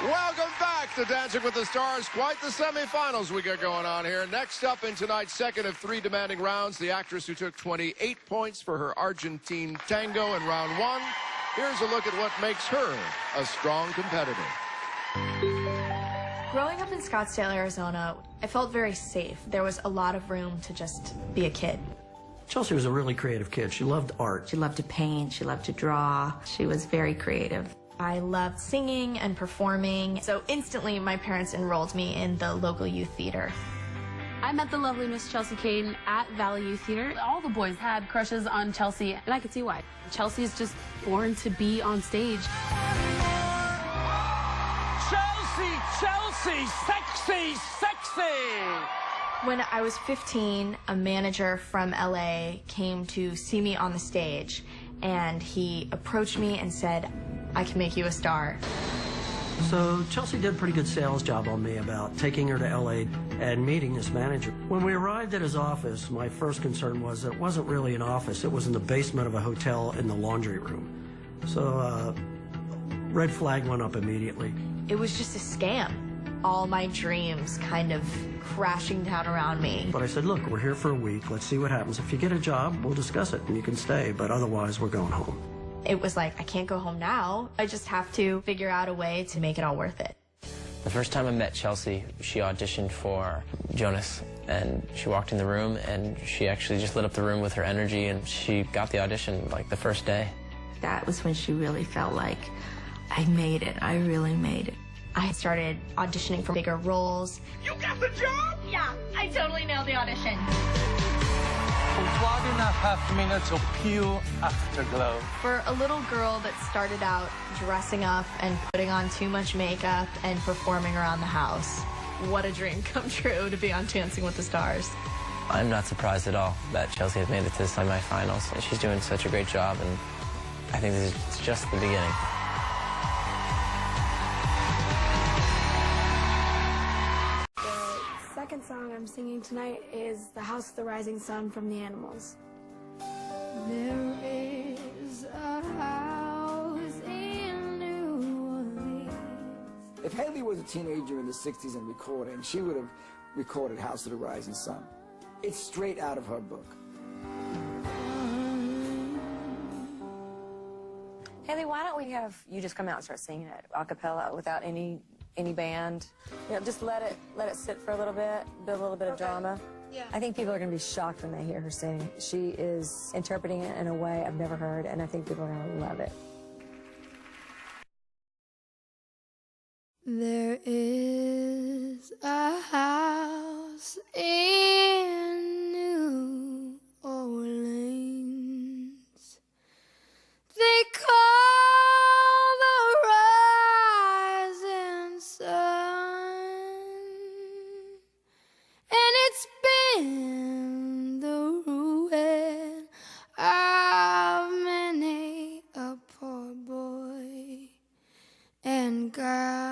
Welcome back to Dancing with the Stars. Quite the semifinals we got going on here. Next up in tonight's second of three demanding rounds, the actress who took 28 points for her Argentine tango in round one. Here's a look at what makes her a strong competitor. Growing up in Scottsdale, Arizona, I felt very safe. There was a lot of room to just be a kid. Chelsea was a really creative kid. She loved art. She loved to paint. She loved to draw. She was very creative. I loved singing and performing, so instantly my parents enrolled me in the local youth theater. I met the lovely Miss Chelsea Kane at Valley Youth Theater. All the boys had crushes on Chelsea, and I could see why. Chelsea is just born to be on stage. Chelsea, sexy, sexy! When I was 15, a manager from LA came to see me on the stage, and he approached me and said, "I can make you a star." So Chelsea did a pretty good sales job on me about taking her to LA and meeting this manager. When we arrived at his office, my first concern was it wasn't really an office. It was in the basement of a hotel in the laundry room. So red flag went up immediately. It was just a scam. All my dreams kind of crashing down around me. But I said, look, we're here for a week. Let's see what happens. If you get a job, we'll discuss it and you can stay. But otherwise, we're going home. It was like, I can't go home now. I just have to figure out a way to make it all worth it. The first time I met Chelsea, she auditioned for Jonas, and she walked in the room, and she actually just lit up the room with her energy, and she got the audition like the first day. That was when she really felt like, I made it. I really made it. I started auditioning for bigger roles. You got the job? Yeah, I totally nailed the audition. 1.5 minutes of pure afterglow. For a little girl that started out dressing up and putting on too much makeup and performing around the house, what a dream come true to be on Dancing with the Stars. I'm not surprised at all that Chelsea has made it to the semifinals, and she's doing such a great job, and I think this is just the beginning. The second song I'm singing tonight is The House of the Rising Sun from The Animals. There is a house in New Orleans. If Haley was a teenager in the 60s and recording, she would have recorded House of the Rising Sun. It's straight out of her book. Haley, why don't we have you just come out and start singing it a cappella without any band? You know, just let it sit for a little bit, build a little bit of drama. Yeah. I think people are going to be shocked when they hear her sing. She is interpreting it in a way I've never heard, and I think people are going to love it. There is a house in New Orleans. They call the rising sun, and it's been the ruin of many a poor boy and girl.